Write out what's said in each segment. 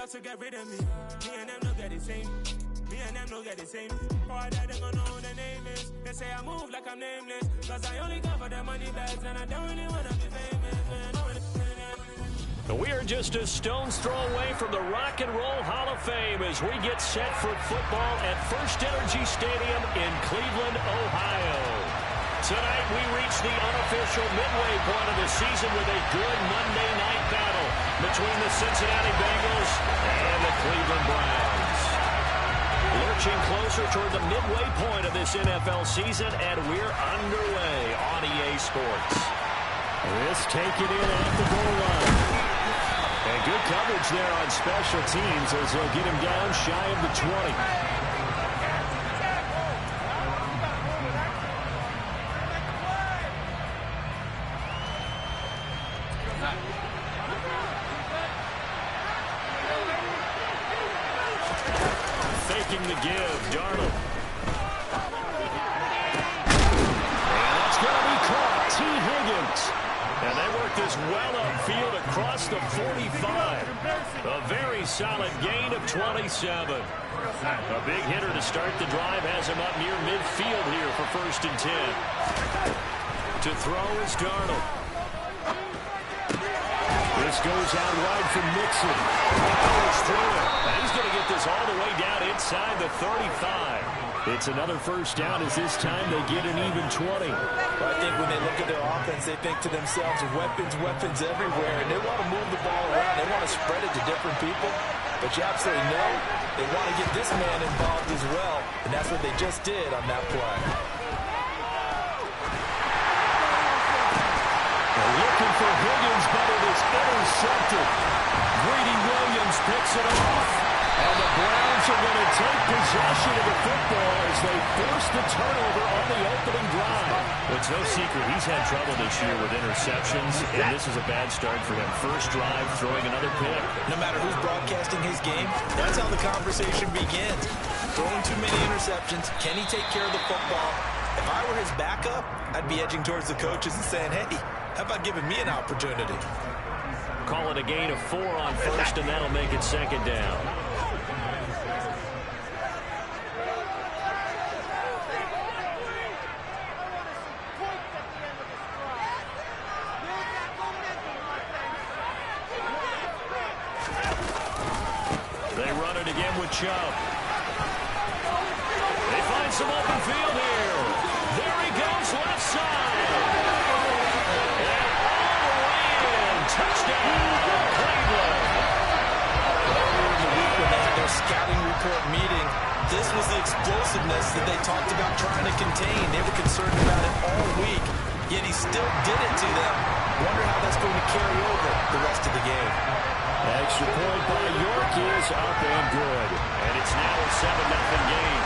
out to get rid of me. Me and them don't get the same. Me and them don't get the same. Boy, they don't know who the name is. They say I move like I'm nameless. Cause I only cover the money bags and I don't really wanna be famous, man. We are just a stone's throw away from the Rock and Roll Hall of Fame as we get set for football at First Energy Stadium in Cleveland, Ohio. Tonight we reach the unofficial midway point of the season with a good Monday night battle between the Cincinnati Bengals and the Cleveland Browns. Lurching closer toward the midway point of this NFL season, and we're underway on EA Sports. This taken in at the goal line. And good coverage there on special teams as they'll get him down shy of the 20. Faking the give, Darnold. And that's going to be caught. T. Higgins. And they work this well upfield across the 45. A very solid gain of 27. A big hitter to start the drive has him up near midfield here for 1st and 10. To throw is Darnold. This goes out wide for Mixon. Powers through it. And he's going to get this all the way down inside the 35. It's another 1st down as this time they get an even 20. I think when they look at their offense, they think to themselves, weapons everywhere, and they want to move the ball around. They want to spread it to different people. But you absolutely know they want to get this man involved as well, and that's what they just did on that play. They're looking for Higgins, but it is intercepted. Greedy Williams picks it off. And the Browns are going to take possession of the football as they force the turnover on the opening drive. Well, it's no secret he's had trouble this year with interceptions, and this is a bad start for him. First drive, throwing another pick. No matter who's broadcasting his game, that's how the conversation begins. Throwing too many interceptions. Can he take care of the football? If I were his backup, I'd be edging towards the coaches and saying, hey, how about giving me an opportunity? Call it a gain of 4 on 1st, and that'll make it 2nd down. Chubb. They find some open field here. There he goes, left side. And all the way in. Touchdown, Cleveland. Earlier in the week when they had their scouting report meeting, this was the explosiveness that they talked about trying to contain. They were concerned about it all week, yet he still did it to them. Wonder how that's going to carry over the rest of the game. Extra point by York is up and good. And it's now a 7-0 game.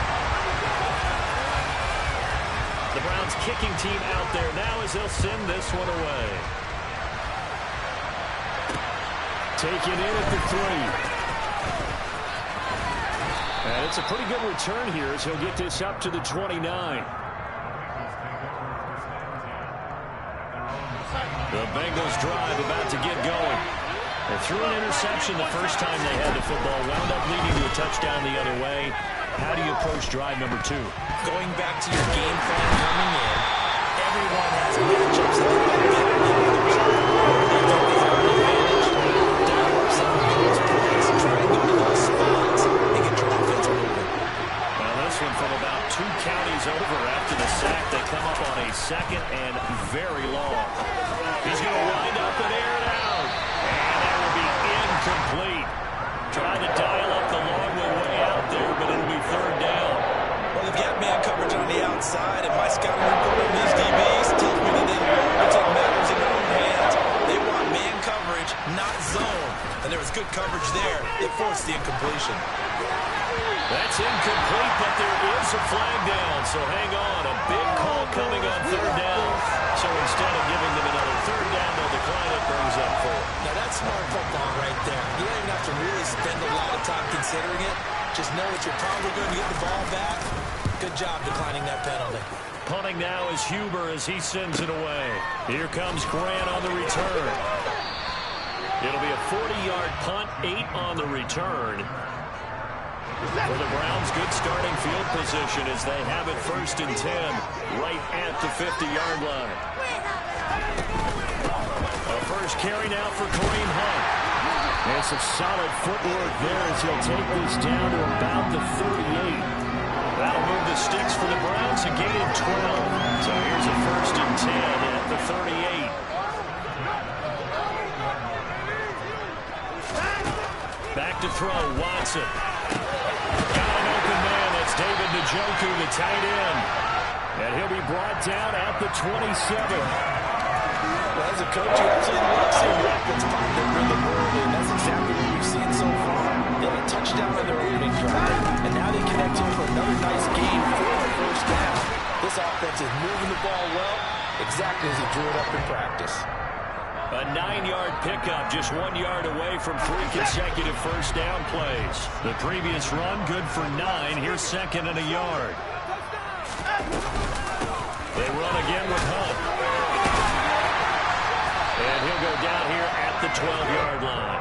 The Browns kicking team out there now as they'll send this one away. Taken in at the 3. And it's a pretty good return here as he'll get this up to the 29. The Bengals drive about to get going. They threw an interception the first time they had the football, wound up leading to a touchdown the other way. How do you approach drive number 2? Going back to your game plan coming in, everyone has matchups that they can get on the other side. They think they have an advantage. Dial up some of those plays, try and go to those spots, and get your offense moving. Well, this one from about 2 counties over after the sack. They come up on a 2nd and very long. He's going to wind up and air it out. And that will be incomplete. Trying to dial up the long way out there, but it'll be 3rd down. Well, they've got man coverage on the outside, and my scouting report on these DBs tells me that they learn to take matters in their own hands. They want man coverage, not zone. And there was good coverage there. It forced the incompletion. That's incomplete, but there is a flag down, so hang on. A big call coming on 3rd down. So instead of giving them another 3rd down, they'll decline it, brings up 4. Now that's smart football right there. You don't even have to really spend a lot of time considering it. Just know that you're probably going to get the ball back. Good job declining that penalty. Punting now is Huber as he sends it away. Here comes Grant on the return. It'll be a 40-yard punt, 8 on the return. For the Browns, good starting field position as they have it 1st and 10 right at the 50-yard line. A first carry now for Kareem Hunt. And some solid footwork there as he'll take this down to about the 38. That'll move the sticks for the Browns, a gain of 12. So here's a 1st and 10 at the 38. Back to throw, Watson. Got an open man, that's David Njoku, the tight end. And he'll be brought down at the 27. Well, as a coach, you absolutely love seeing weapons find their rhythm early, and that's exactly what we've seen so far. They had a touchdown on their opening drive, and now they connect here for another nice gain for a 1st down. This offense is moving the ball well, exactly as he drew it up in practice. A 9-yard pickup, just 1 yard away from 3 consecutive 1st down plays. The previous run, good for 9. Here's 2nd and a yard. They run again with Hunt. And he'll go down here at the 12-yard line.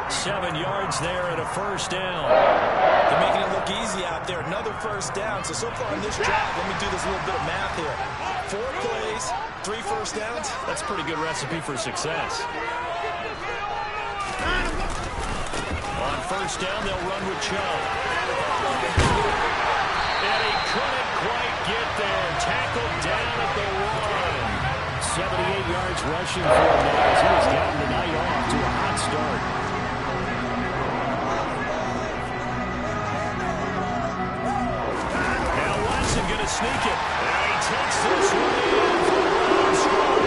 7 yards there and a 1st down. They're making it look easy out there. Another 1st down. So far in this drive, let me do this little bit of math here. 4 plays, 3 1st downs. That's a pretty good recipe for success. On 1st down, they'll run with Chubb. And he couldn't quite get there. Tackled down at the 1. 78 yards rushing for him now as he has gotten the night off to a hot start. Now Watson going to sneak it. And he takes this one in for the Browns score.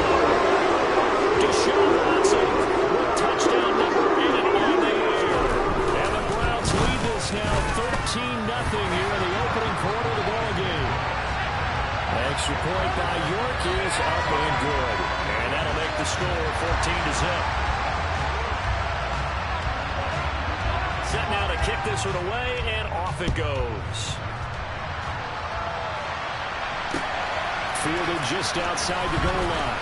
Deshaun Watson with touchdown number 8 on the air. And the Browns lead this now 13-0 here in the opening quarter of the ball game. Extra point by York is up and good. And that'll make the score 14-0. Set now to kick this one away, and off it goes. Fielded just outside the goal line.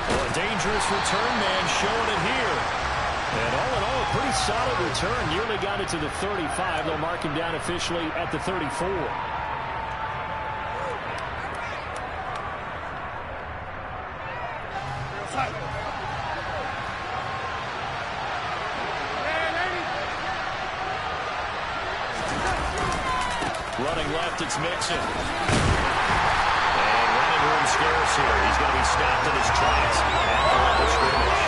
Well, a dangerous return man showing it here. And all in all, a pretty solid return. Nearly got it to the 35. They'll mark him down officially at the 34. Running left, it's Mixon. And running room scarce here. He's going to be stopped in his tracks at the line of scrimmage.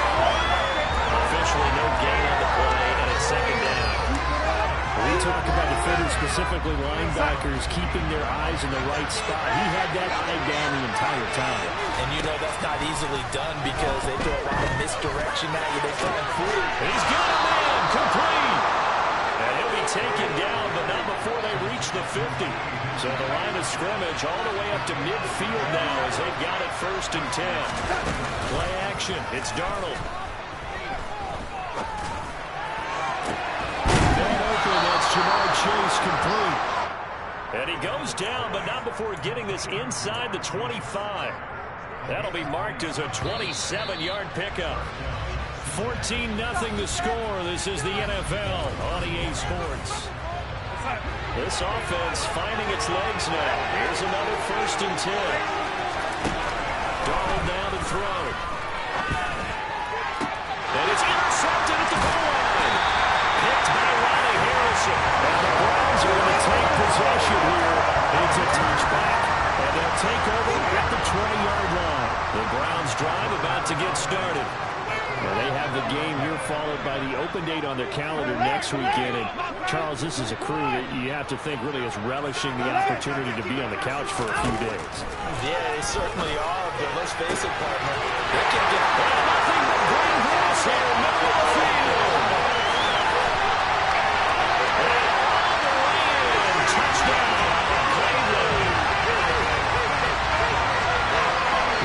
Officially no gain on the play, and it's 2nd down. We talk about defenders, specifically linebackers, keeping their eyes in the right spot. He had that eye down the entire time. And you know that's not easily done because they throw a lot of misdirection at you. They try and fool. He's got a man, complete. And he'll be taken down, but not before they reach the 50. So the line of scrimmage all the way up to midfield now as they've got it 1st and 10. Play action, it's Darnold. That's Jamar Chase complete. And he goes down, but not before getting this inside the 25. That'll be marked as a 27-yard pickup. 14-0 the score. This is the NFL on EA Sports. This offense finding its legs now. Here's another 1st and 10. Darnold now to throw. And it's intercepted at the goal line. Picked by Ronnie Harrison. And the Browns are going to take possession here. It's a touchback. And they'll take over at the 20-yard line. The Browns drive about to get started. Well, they have the game here followed by the open date on their calendar next weekend. And, Charles, this is a crew that you have to think really is relishing the opportunity to be on the couch for a few days. Yeah, they certainly are, but let's face it, partner. They can get nothing but green grass here, middle of the field. And on the way in, touchdown, Cleveland.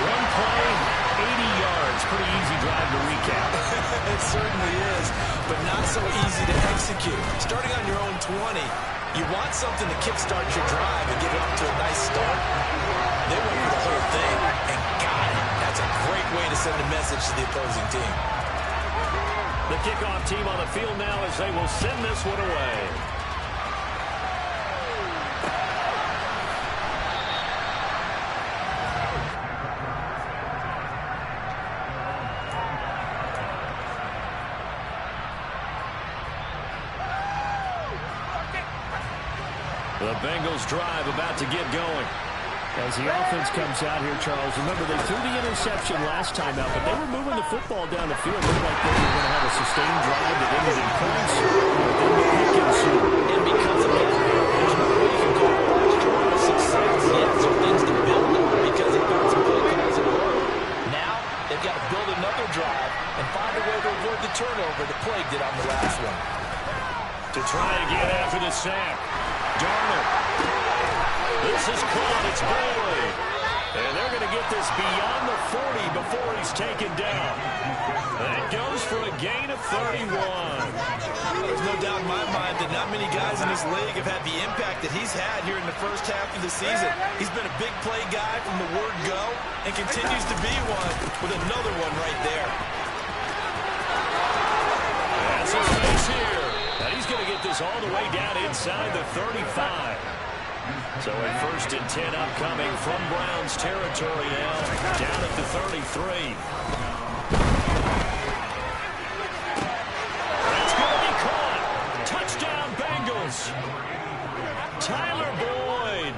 One play, 80 yards. Pretty easy drive to recap. It certainly is, but not so easy to execute. Starting on your own 20, you want something to kickstart your drive and get it off to a nice start. They went for the whole thing and got it. That's a great way to send a message to the opposing team. The kickoff team on the field now as they will send this one away. The Bengals drive about to get going. As the offense comes out here, Charles, remember they threw the interception last time out, but they were moving the football down the field. It looked like they were going to have a sustained drive that ended in points. And because of that, there's no way you can call a large drive a success. Yes, there are things to build on because they've got some play calls in a row. Now, they've got to build another drive and find a way to avoid the turnover that plagued it on the last one. To try again after the sack. Darnold. This is caught. It's Boyd. And they're going to get this beyond the 40 before he's taken down. That goes for a gain of 31. There's no doubt in my mind that not many guys in this league have had the impact that he's had here in the first half of the season. He's been a big play guy from the word go and continues to be one with another one right there. That's his face here. And he's going to get this all the way down inside the 35. So a 1st and 10 upcoming from Browns territory now, down at the 33. That's going to be caught. Touchdown, Bengals. Tyler Boyd,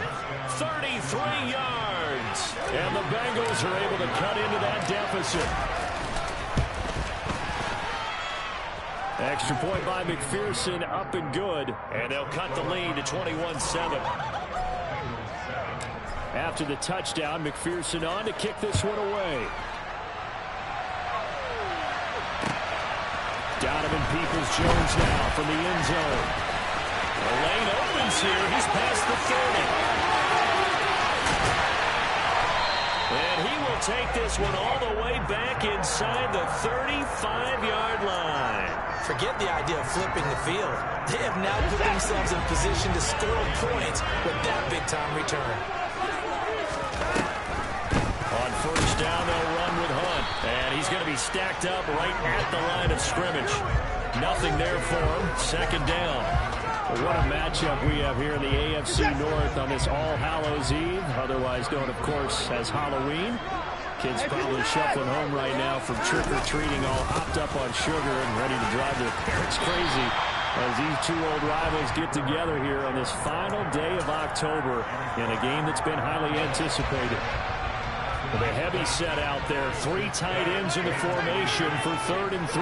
33 yards. And the Bengals are able to cut into that deficit. Extra point by McPherson, up and good. And they'll cut the lead to 21-7. After the touchdown, McPherson on to kick this one away. Donovan Peoples-Jones now from the end zone. The lane opens here. He's past the 30. And he will take this one all the way back inside the 35-yard line. Forget the idea of flipping the field. They have now put themselves in position to score points with that big-time return. On 1st down, they'll run with Hunt. And he's going to be stacked up right at the line of scrimmage. Nothing there for him. 2nd down. Well, what a matchup we have here in the AFC North on this All Hallows Eve, otherwise known, of course, as Halloween. Kids probably shuffling home right now from trick-or-treating, all hopped up on sugar and ready to drive their parents crazy as these two old rivals get together here on this final day of October in a game that's been highly anticipated. With a heavy set out there, 3 tight ends in the formation for 3rd and 3.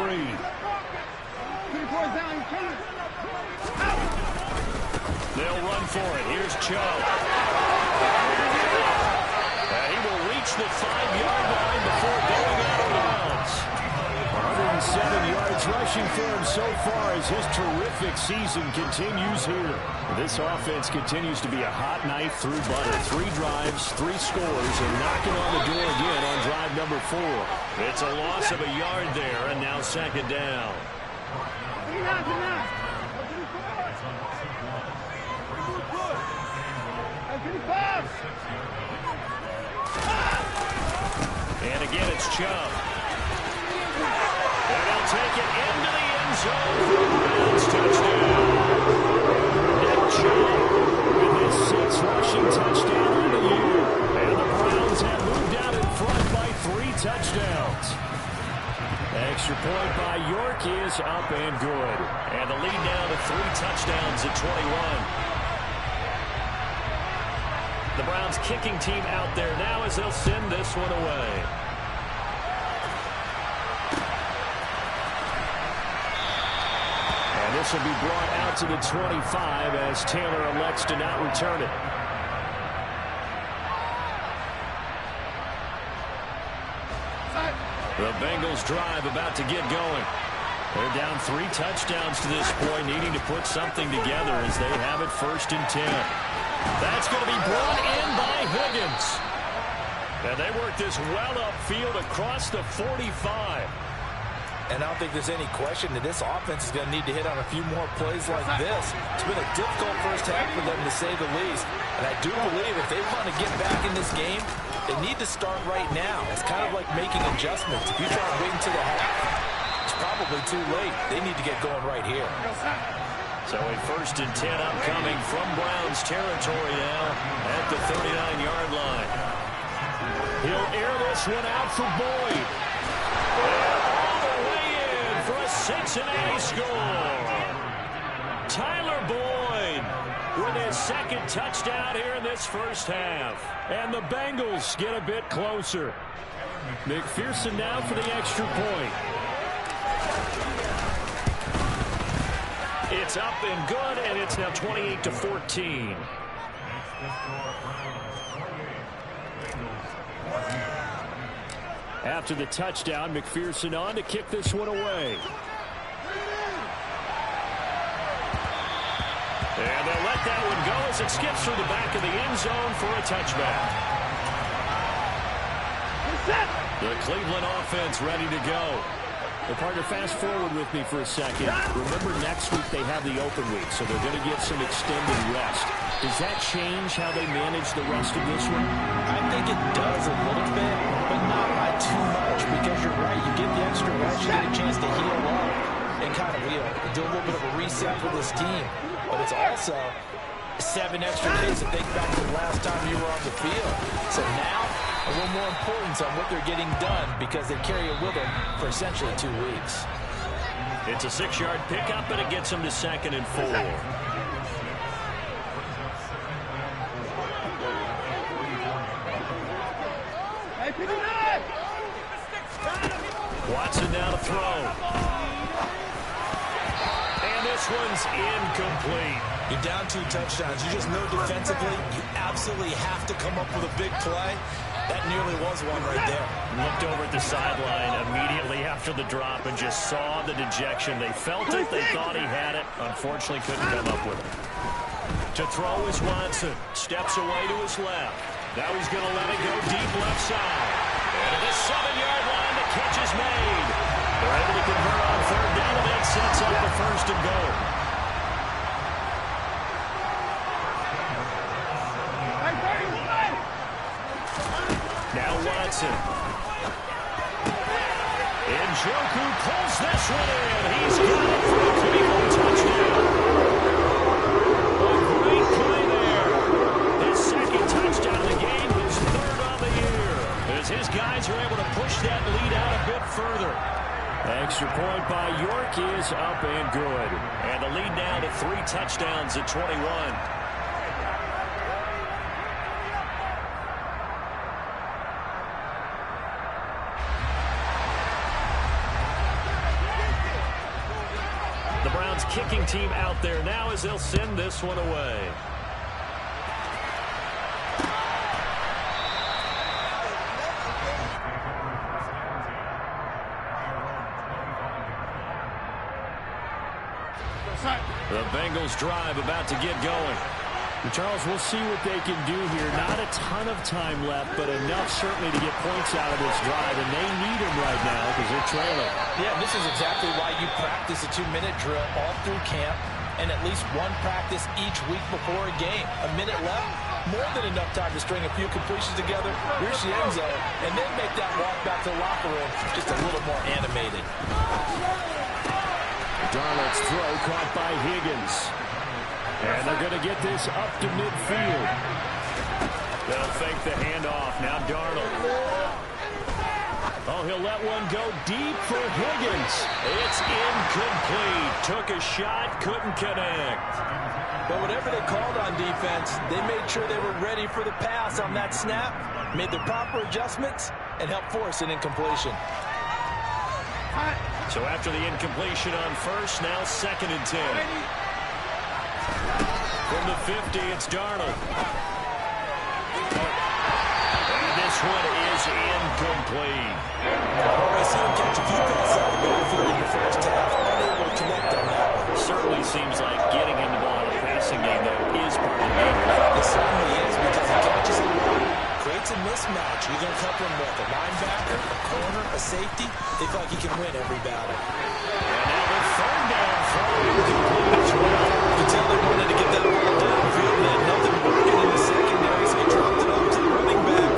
They'll run for it. Here's Chubb. He will reach the 5-yard line before going out of bounds. 107 yards rushing for him so far as his terrific season continues here. This offense continues to be a hot knife through butter. 3 drives, 3 scores, and knocking on the door again on drive number 4. It's a loss of a yard there, and now 2nd down. And again, it's Chubb. And he'll take it into the end zone for a Browns touchdown. Nick Chubb with his 6th rushing touchdown of the year. And the Browns have moved out in front by 3 touchdowns. Extra point by York is up and good. And the lead now to 3 touchdowns at 21. The Browns kicking team out there now as they'll send this one away. And this will be brought out to the 25 as Taylor elects to not return it. The Bengals drive about to get going. They're down 3 touchdowns to this point, needing to put something together as they have it 1st and 10. That's going to be brought in by Higgins. And they work this well upfield across the 45. And I don't think there's any question that this offense is going to need to hit on a few more plays like this. It's been a difficult first half for them, to say the least. And I do believe if they want to get back in this game, they need to start right now. It's kind of like making adjustments. If you try to wait until the half, it's probably too late. They need to get going right here. So a 1st and 10 upcoming from Browns territory now at the 39-yard line. He'll air this one out for Boyd. And all the way in for a Cincinnati score. Tyler Boyd with his 2nd touchdown here in this first half. And the Bengals get a bit closer. McPherson now for the extra point. It's up and good, and it's now 28-14. After the touchdown, McPherson on to kick this one away. And they'll let that one go as it skips through the back of the end zone for a touchback. The Cleveland offense ready to go. Well, partner, fast forward with me for a second. Remember, next week they have the open week, so they're going to get some extended rest. Does that change how they manage the rest of this one? I think it does a little bit, but not by too much, because you're right. You get the extra rest, you get a chance to heal up and kind of do a little bit of a reset for this team. But it's also 7 extra days to think back to the last time you were on the field. So now, a little more importance on what they're getting done because they carry it with them for essentially 2 weeks. It's a 6-yard pickup, and it gets them to 2nd and 4. Watson now to throw. And this one's incomplete. You're down 2 touchdowns. You just know defensively you absolutely have to come up with a big play. That nearly was one right there. Looked over at the sideline immediately after the drop and just saw the dejection. They felt it. They thought he had it. Unfortunately, couldn't come up with it. To throw is Watson. Steps away to his left. Now he's going to let it go deep left side. And at the 7-yard line, the catch is made. They're able to convert on 3rd down, and that sets up the 1st and goal. Now Watson. Njoku pulls this one in. He's got it for a Cleveland touchdown. A great play there. His 2nd touchdown of the game, his 3rd on the year. As his guys are able to push that lead out a bit further. Extra point by York is up and good. And the lead now to 3 touchdowns at 21. Kicking team out there now as they'll send this one away. The Bengals drive about to get going. Charles, we'll see what they can do here. Not a ton of time left, but enough certainly to get points out of this drive, and they need them right now because they're trailing. Yeah, this is exactly why you practice a 2-minute drill all through camp and at least one practice each week before a game. A minute left, more than enough time to string a few completions together, reach the end zone, and then make that walk back to the locker room just a little more animated. Darnold's throw caught by Higgins. And they're going to get this up to midfield. They'll fake the handoff. Now Darnold. Oh, he'll let one go deep for Higgins. It's incomplete. Took a shot, couldn't connect. But whatever they called on defense, they made sure they were ready for the pass on that snap, made the proper adjustments, and helped force an incompletion. So after the incompletion on 1st, now 2nd and 10. From the 50, it's Darnold. And this one is incomplete. I see him catch a few passes out of the backfield in the first half. Unable to connect on that one. Certainly seems like getting in the ball in a passing game, though, is part of the game. It certainly is because he catches it well, creates a mismatch. You're going to cover him with a linebacker, a corner, a safety. They feel like he can win every battle. And now the third down throw incomplete as well. You can tell they wanted to get that ball downfield. They had nothing working in the secondary, so they dropped it off to the running back.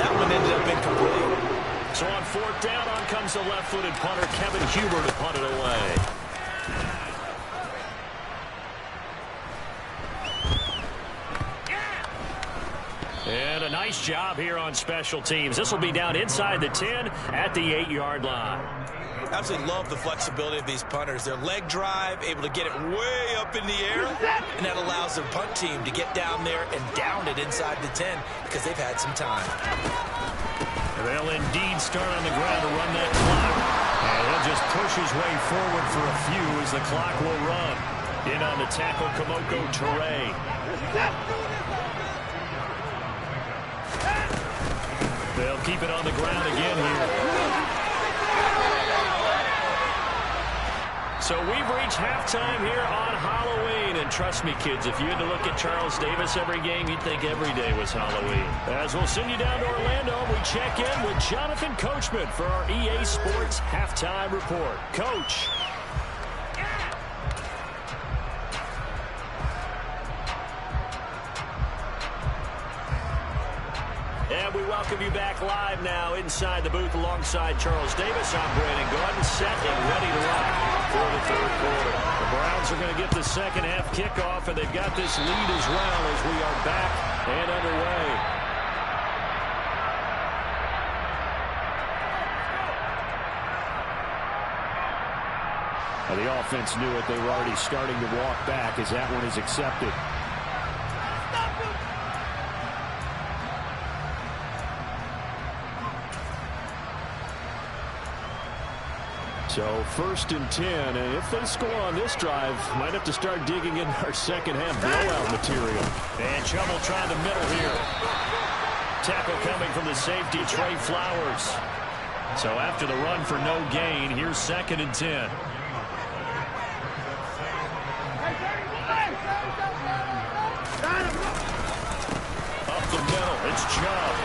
That one ended up incomplete. So on fourth down, on comes the left-footed punter, Kevin Huber, to punt it away. And a nice job here on special teams. This will be down inside the 10 at the 8-yard line. Absolutely love the flexibility of these punters. Their leg drive, able to get it way up in the air, and that allows their punt team to get down there and down it inside the 10 because they've had some time. They'll indeed start on the ground to run that clock. And he'll just push his way forward for a few as the clock will run. In on the tackle, Kamoko Toure. They'll keep it on the ground again here. So we've reached halftime here on Halloween. And trust me, kids, if you had to look at Charles Davis every game, you'd think every day was Halloween. As we'll send you down to Orlando, we check in with Jonathan Coachman for our EA Sports Halftime Report. Coach. And we welcome you back live now inside the booth alongside Charles Davis. I'm Brandon Gordon, set and ready to rock for the third quarter. The Browns are going to get the second half kickoff, and they've got this lead as well as we are back and underway. Now the offense knew it. They were already starting to walk back as that one is accepted. So first and 10, and if they score on this drive, might have to start digging in our second half blowout material. And trouble trying the middle here. Tackle coming from the safety, Trey Flowers. So after the run for no gain, here's second and 10. Up the middle, it's Chubb.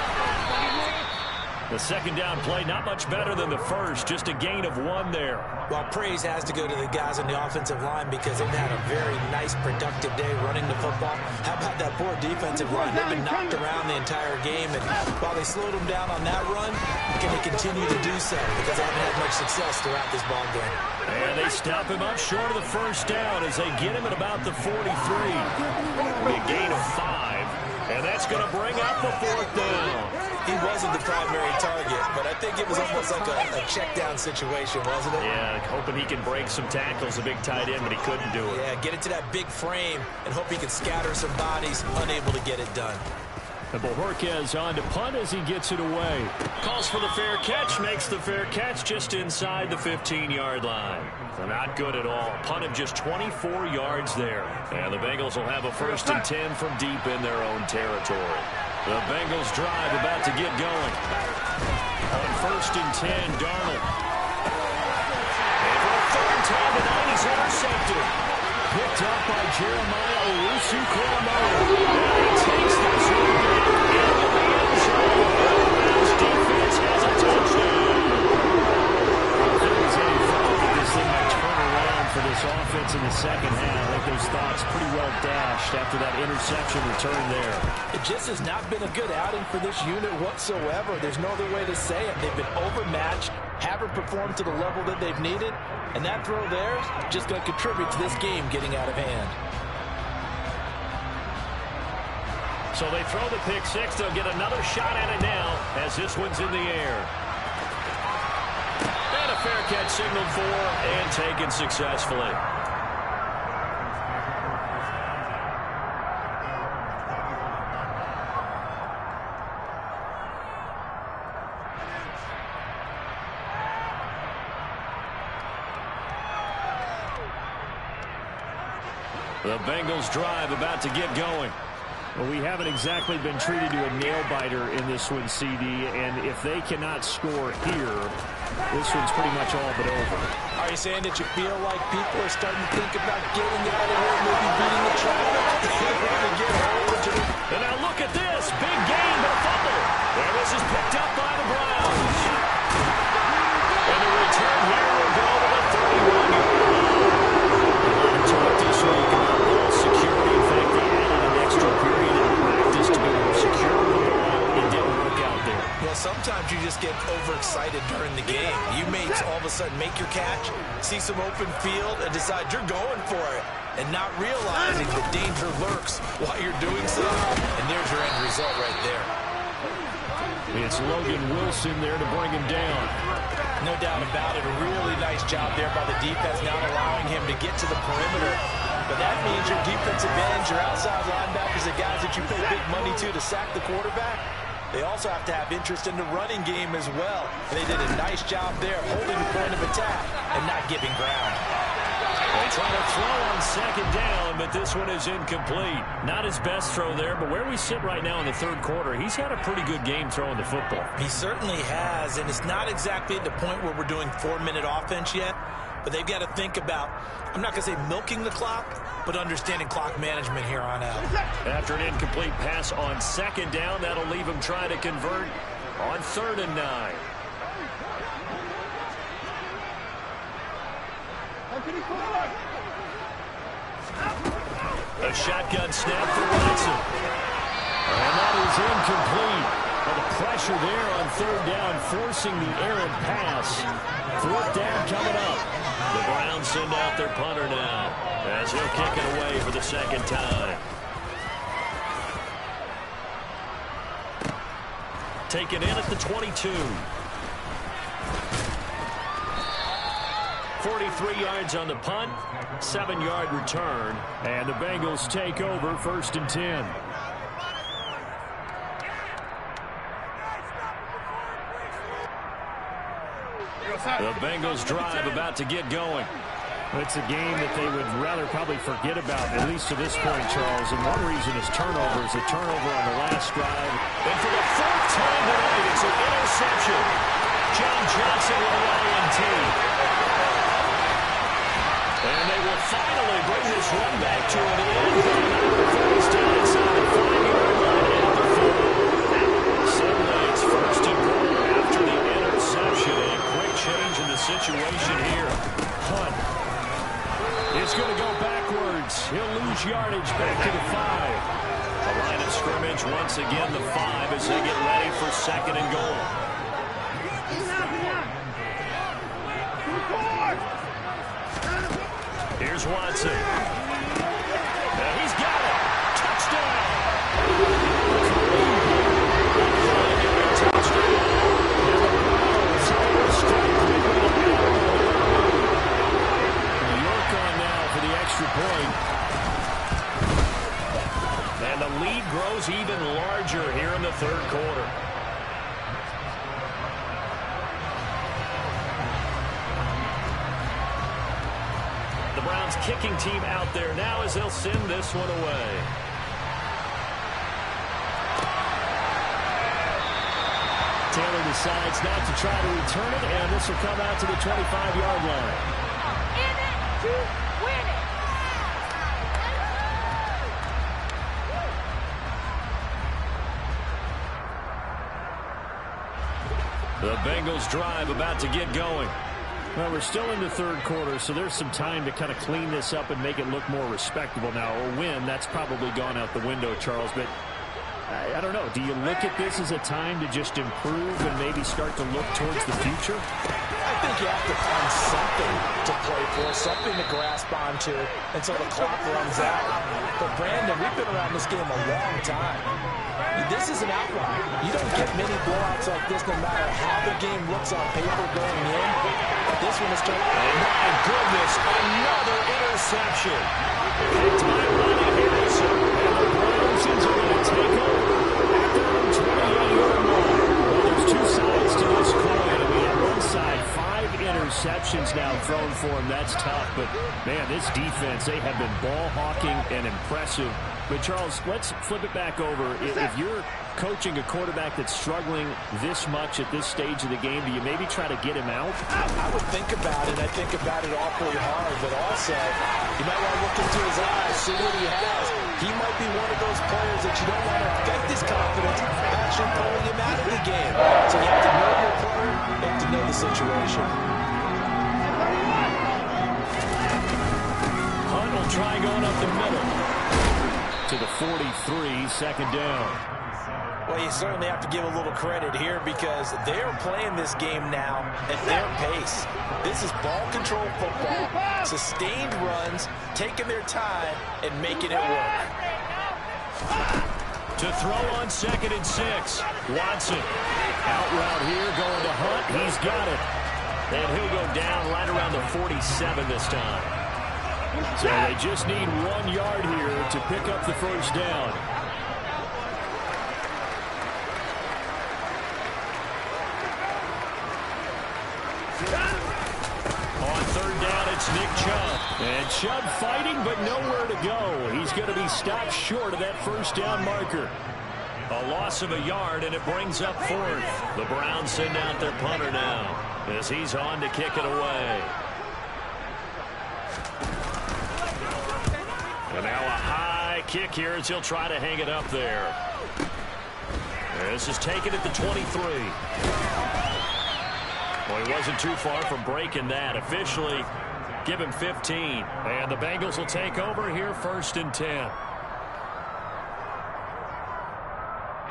The second down play, not much better than the first, just a gain of 1 there. Well, praise has to go to the guys on the offensive line because they've had a very nice, productive day running the football. How about that poor defensive line? They've been knocked around the entire game, and while they slowed them down on that run, can they continue to do so because they haven't had much success throughout this ball game. And they stop him up short of the first down as they get him at about the 43. A gain of 5, and that's going to bring up the fourth down. He wasn't the primary target, but I think it was almost like a check-down situation, wasn't it? Yeah, hoping he can break some tackles, a big tight end, but he couldn't do it. Yeah, get it to that big frame and hope he can scatter some bodies, unable to get it done. And Bojorquez on to punt as he gets it away. Calls for the fair catch, makes the fair catch just inside the 15-yard line. So not good at all. Punt of just 24 yards there. And the Bengals will have a first and 10 from deep in their own territory. The Bengals drive about to get going. On first and 10, Darnold. And for a third time tonight, he's intercepted. Picked up by Jeremiah Owusu-Koramoah. And he takes this one into the end zone. The Browns defense has a touchdown. If there was any thought that this thing might turn around for this offense in the second half, I think those thoughts pretty well dashed after that interception return there. It just has not been a good outing for this unit whatsoever. There's no other way to say it. They've been overmatched, haven't performed to the level that they've needed, and that throw there is just going to contribute to this game getting out of hand. So they throw the pick six. They'll get another shot at it now as this one's in the air. And a fair catch signaled for and taken successfully. The Bengals drive about to get going. Well, we haven't exactly been treated to a nail-biter in this one, CD, and if they cannot score here, this one's pretty much all but over. Are you saying that you feel like people are starting to think about getting out of here, maybe beating the traffic? And now look at this. Big gain, but a fumble. There This is picked up by the Browns. And the return here will go to the 31-yard line. A lot of talk this week about ball security. In fact, they added an extra period in practice to be more secure with the ball. It didn't work out there. Well, sometimes you just get overexcited during the game. You may all of a sudden make your catch, see some open field, and decide you're going for it, and not realizing the danger lurks while you're doing so. And there's your end result right there. It's Logan Wilson there to bring him down. No doubt about it. A really nice job there by the defense, not allowing him to get to the perimeter. But that means your defensive ends, your outside linebackers, the guys that you pay big money to sack the quarterback, they also have to have interest in the running game as well. And they did a nice job there holding the point of attack and not giving ground. They try to throw on second down, but this one is incomplete. Not his best throw there, but where we sit right now in the third quarter, he's had a pretty good game throwing the football. He certainly has, and it's not exactly at the point where we're doing 4-minute offense yet, but they've got to think about, I'm not going to say milking the clock, but understanding clock management here on out. After an incomplete pass on second down, that'll leave him trying to convert on 3rd and 9. A shotgun snap for Watson. And that is incomplete. Well, the pressure there on 3rd down, forcing the errant pass. 4th down coming up. The Browns send out their punter now, as he'll kick it away for the second time. Taken in at the 22. 43 yards on the punt, 7-yard return, and the Bengals take over 1st and 10. The Bengals drive about to get going. It's a game that they would rather probably forget about, at least to this point, Charles. And one reason is turnovers. A turnover on the last drive. And for the 4th time tonight, it's an interception. John Johnson with the INT. And they will finally bring this one back to an end. He's down inside the 5-yard line at the 4. Suddenly it's 1st and goal after the interception. And a quick change in the situation here. Hunt is going to go backwards. He'll lose yardage back to the 5. A line of scrimmage once again, the 5 as they get ready for 2nd and goal. Here's Watson. Now he's got it. Touchdown. York on now for the extra point. And the lead grows even larger here in the 3rd quarter. Browns kicking team out there now as they'll send this one away. Taylor decides not to try to return it, and this will come out to the 25-yard line. In it to win it. The Bengals drive about to get going. Well, we're still in the 3rd quarter, so there's some time to kind of clean this up and make it look more respectable now. A win, that's probably gone out the window, Charles. But I don't know. Do you look at this as a time to just improve and maybe start to look towards the future? I think you have to find something to play for, something to grasp onto until the clock runs out. But, Brandon, we've been around this game a long time. This is an outlier. You don't get many blowouts like this no matter how the game looks on paper going in. This one is turned out. Oh, my goodness, another interception. Picked by Ronnie Harrison. And the Browns are going to take over at their own 28-yard line. Well, there's two sides to this coin. I mean, on one side, 5 interceptions now thrown for him. That's tough. But, man, this defense, they have been ball hawking and impressive But, Charles, let's flip it back over. If you're coaching a quarterback that's struggling this much at this stage of the game, do you maybe try to get him out? I would think about it. I think about it awfully hard. But also, you might want to look into his eyes, see what he has. He might be one of those players that you don't want to affect his confidence by actually pulling him out of the game. So you have to know your player, you have to know the situation. Hunt will try going up the middle. To the 43, second down. Well, you certainly have to give a little credit here because they're playing this game now at their pace. This is ball control football, sustained runs, taking their time, and making it work. To throw on 2nd and 6. Watson. Out route here, going to Hunt. He's got it. And he'll go down right around the 47 this time. So they just need 1 yard here to pick up the first down. On 3rd down, it's Nick Chubb. And Chubb fighting, but nowhere to go. He's going to be stopped short of that first down marker. A loss of a yard, and it brings up 4th. The Browns send out their punter now as he's on to kick it away. And now a high kick here as he'll try to hang it up there. This is taken at the 23. Well, he wasn't too far from breaking that. Officially, give him 15. And the Bengals will take over here 1st and 10.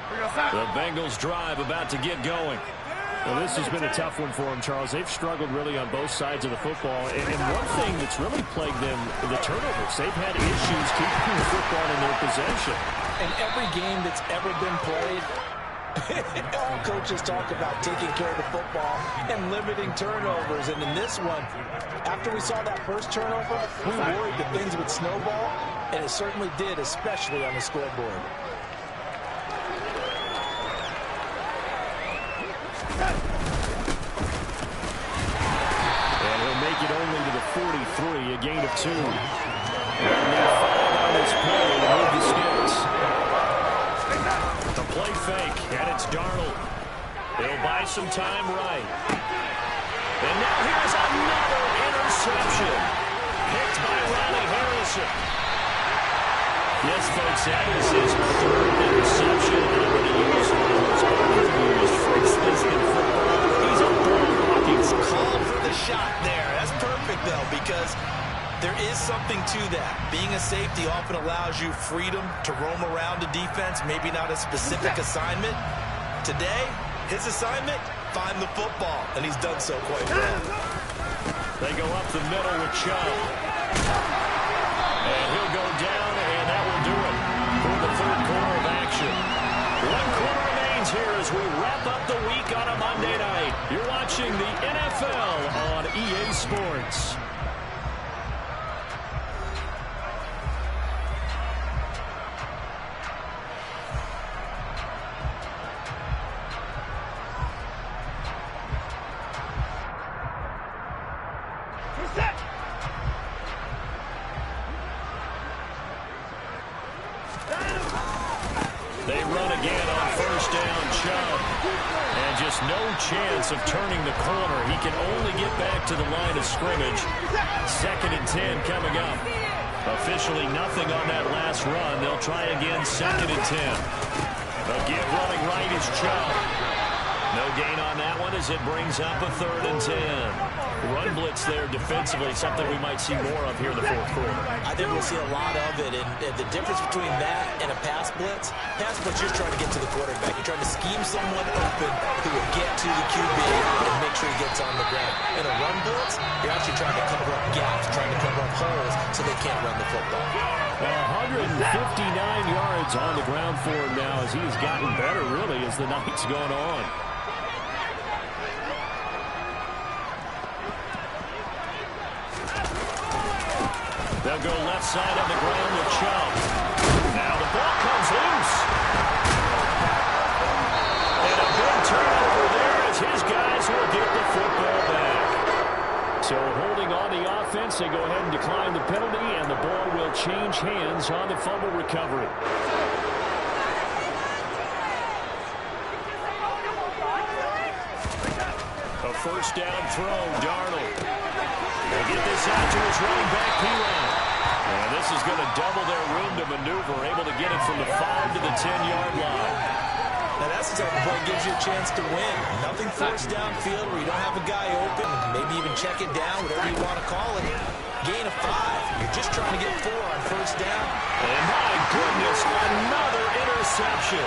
The Bengals drive about to get going. Well, this has been a tough one for them, Charles. They've struggled really on both sides of the football. And one thing that's really plagued them, the turnovers. They've had issues keeping the football in their possession. In every game that's ever been played, all coaches talk about taking care of the football and limiting turnovers. And in this one, after we saw that first turnover, we worried that things would snowball, and it certainly did, especially on the scoreboard. And he'll make it only to the 43, a gain of 2. And they'll 5 on this play to move the sticks. The play fake, and it's Darnold. They'll buy some time right. And now here's another interception. Picked by Ronnie Harrison. Yes, folks, that is his 3rd interception. And I'm going to use those phrases in football. He's a ball blocking. Called for the shot there. That's perfect, though, because there is something to that. Being a safety often allows you freedom to roam around the defense, maybe not a specific assignment. Today, his assignment, find the football, and he's done so quite well. They go up the middle with Chubb. And he'll go down, and that will do it for the 3rd quarter of action. 1 quarter remains here as we wrap up the week on a Monday night. You're watching the NFL on EA Sports. They run again on 1st down, Chubb. And just no chance of turning the corner. He can only get back to the line of scrimmage. 2nd and 10 coming up. Officially nothing on that last run. They'll try again 2nd and 10. Again running right is Chubb. No gain on that one as it brings up a 3rd and 10. Run blitz there defensively, something we might see more of here in the 4th quarter. I think we'll see a lot of it, and the difference between that and a pass blitz you're just trying to get to the quarterback. You're trying to scheme someone open who will get to the QB and make sure he gets on the ground. In a run blitz, you're actually trying to cover up gaps, trying to cover up holes so they can't run the football. 159 yards on the ground for him now as he's gotten better, really, as the night's gone on. They'll go left side on the ground with Chubb. Now the ball comes loose. And a big turnover there as his guys will get the football back. So holding on the offense defense. They go ahead and decline the penalty, and the ball will change hands on the fumble recovery. A first down throw, Darnold. They get this out to his running back, Perine. And this is going to double their room to maneuver, able to get it from the 5 to the 10-yard line. Now that's the type of play that gives you a chance to win. Nothing forced downfield where you don't have a guy open. Maybe even check it down, whatever you want to call it. Gain of 5. You're just trying to get 4 on first down. And my goodness, another interception.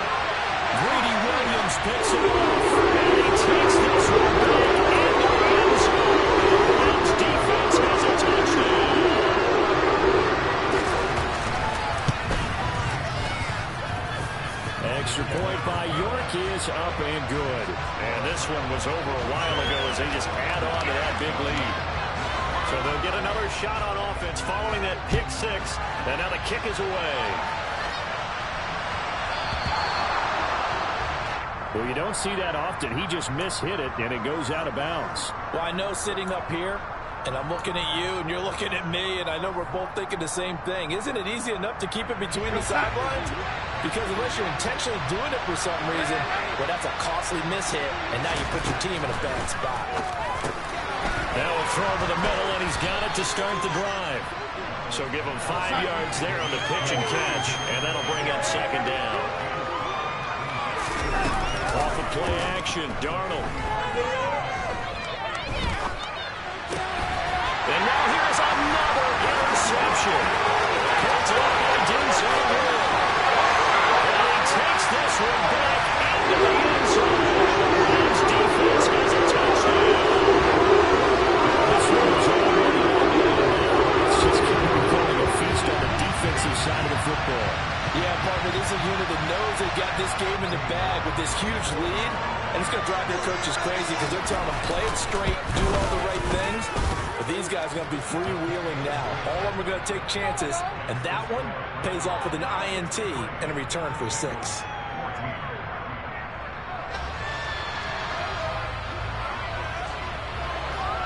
Greedy Williams picks it off. And he takes this one back into the end zone. The Browns defense has a touchdown. Extra point by York is up and good. And this one was over a while ago as they just add on to that big lead. So they'll get another shot on offense following that pick 6. And now the kick is away. Well, you don't see that often. He just mishit it, and it goes out of bounds. Well, I know sitting up here, and I'm looking at you, and you're looking at me, and I know we're both thinking the same thing. Isn't it easy enough to keep it between the sidelines? Because unless you're intentionally doing it for some reason, well, that's a costly mishit, and now you put your team in a bad spot. Now a throw over the middle, and he's got it to start the drive. So give him 5 yards there on the pitch and catch, and that'll bring up second down. Off of play action, Darnold. And now here's another interception. Picked up by Denzel Ward. And he takes this one back into the end zone. His defense has a touchdown. This one was already on the end. It's just becoming a feast on the defensive side of the football. Yeah, partner, this is a unit that knows they got this game in the bag with this huge lead, and it's going to drive their coaches crazy because they're telling them play it straight, do all the right things, but these guys are going to be freewheeling now. All of them are going to take chances, and that one pays off with an INT and a return for 6.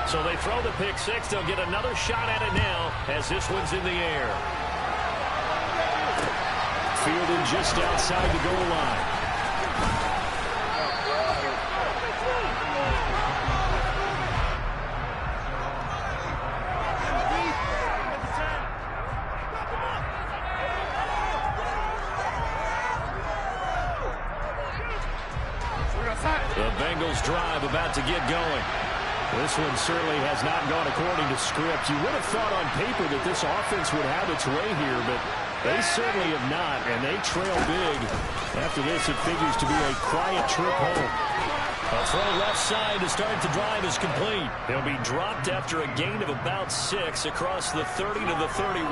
So they throw the pick 6. They'll get another shot at it now as this one's in the air. Fielded just outside the goal line. The Bengals drive about to get going. This one certainly has not gone according to script. You would have thought on paper that this offense would have its way here, but they certainly have not, and they trail big. After this, it figures to be a quiet trip home. A throw left side to start the drive is complete. They'll be dropped after a gain of about 6 across the 30 to the 31.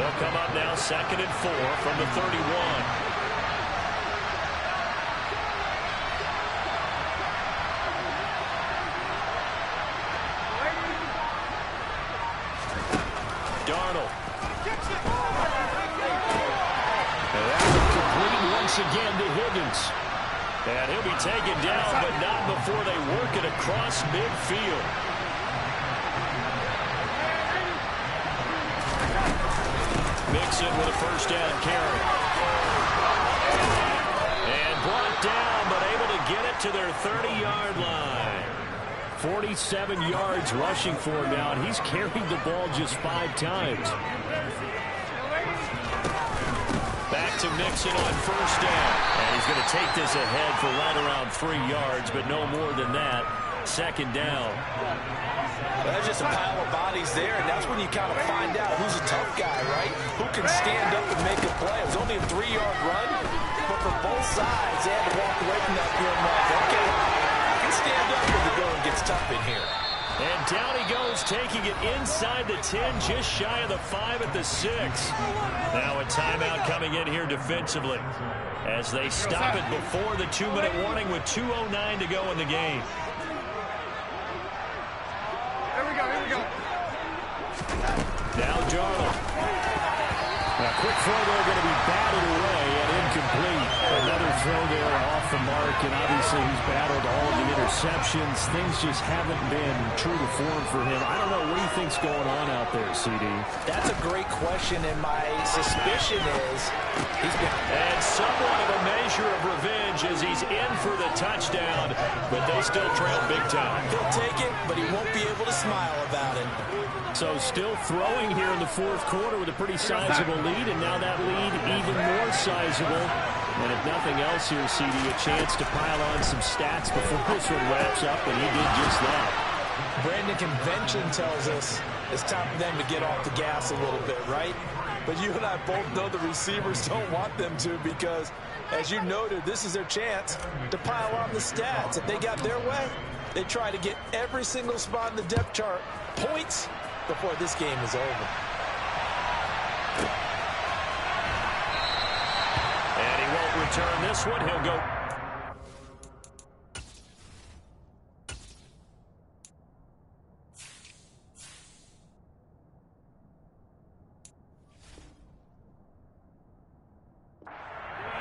They'll come up now 2nd and 4 from the 31. Darnold. And that will complete once again to Higgins. And he'll be taken down, but not before they work it across midfield. Mixon with a first down carry. And brought down, but able to get it to their 30-yard line. 47 yards rushing for him now, and he's carried the ball just 5 times. Back to Mixon on first down. And he's going to take this ahead for right around 3 yards, but no more than that. Second down. Well, that's just a pile of bodies there, and that's when you kind of find out who's a tough guy, right? Who can stand up and make a play. It was only a 3-yard run, but for both sides, they had to walk away from that field mark. Okay, I can stand up when the going gets tough in here. And down he goes, taking it inside the 10, just shy of the 5 at the 6. Now a timeout coming in here defensively as they stop it before the 2-minute warning with 2:09 to go in the game. Here we go. Now Darnold. Now quick throw there going to be batted away and incomplete. Another throw there off the mark, and obviously he's battled all of the interceptions. Things just haven't been true to form for him. I don't know. What do you think's going on out there, CD? That's a great question, and my suspicion is he's been... And somewhat of a measure of revenge as he's in for the touchdown, but they still trail big time. He'll take it, but he won't be able to smile about it. So still throwing here in the fourth quarter with a pretty sizable lead, and now that lead even more sizable. And if nothing else here, CD, a chance to pile on some stats before this one wraps up, and he did just that. Brandon, convention tells us it's time for them to get off the gas a little bit, right? But you and I both know the receivers don't want them to, because, as you noted, this is their chance to pile on the stats. If they got their way, they try to get every single spot in the depth chart points before this game is over. And he won't return this one. He'll go.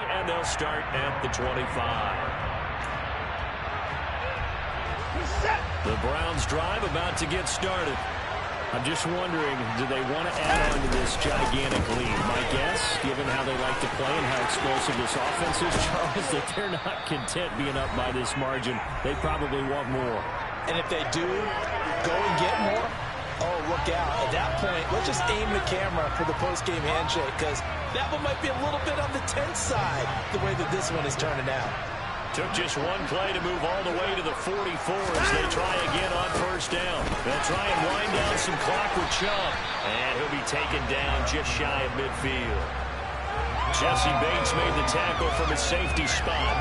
And they'll start at the 25. The Browns drive about to get started. I'm just wondering, do they want to add on to this gigantic lead? My guess, given how they like to play and how explosive this offense is, Charles, that they're not content being up by this margin. They probably want more. And if they do go and get more, oh, look out. At that point, let's just aim the camera for the post-game handshake, because that one might be a little bit on the tense side, the way that this one is turning out. Took just one play to move all the way to the 44 as they try again on first down. They'll try and wind down some clock with Chubb. And he'll be taken down just shy of midfield. Jesse Bates made the tackle from his safety spot.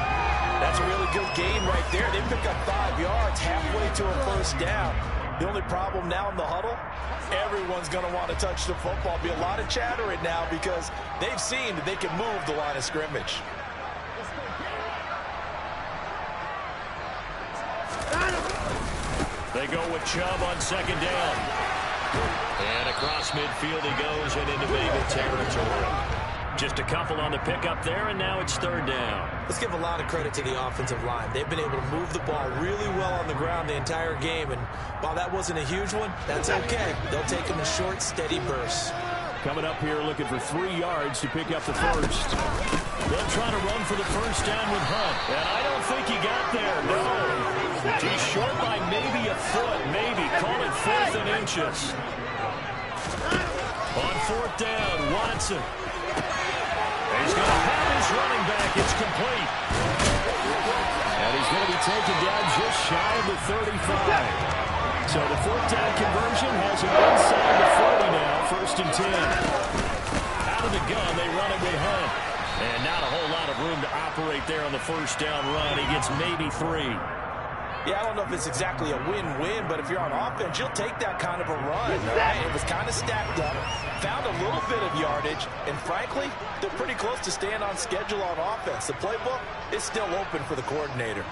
That's a really good gain right there. They pick up 5 yards halfway to a first down. The only problem now in the huddle, everyone's going to want to touch the football. Be a lot of chatter right now because they've seen that they can move the line of scrimmage. They go with Chubb on second down. And across midfield he goes and into Bengal territory. Just a couple on the pickup there, and now it's third down. Let's give a lot of credit to the offensive line. They've been able to move the ball really well on the ground the entire game, and while that wasn't a huge one, that's okay. They'll take them in short, steady bursts. Coming up here looking for 3 yards to pick up the first. They'll try to run for the first down with Hunt. And I don't think he got there, no. He's short by maybe a foot, maybe. Call it 4th and inches. On 4th down, Watson. He's going to have his running back. It's complete. And he's going to be taken down just shy of the 35. So the 4th down conversion has him inside the 40 now, 1st and 10. Out of the gun, they run it with Hunt. And not a whole lot of room to operate there on the first down run. He gets maybe 3. Yeah, I don't know if it's exactly a win-win, but if you're on offense, you'll take that kind of a run. Right? It was kind of stacked up, found a little bit of yardage, and frankly, they're pretty close to staying on schedule on offense. The playbook is still open for the coordinator.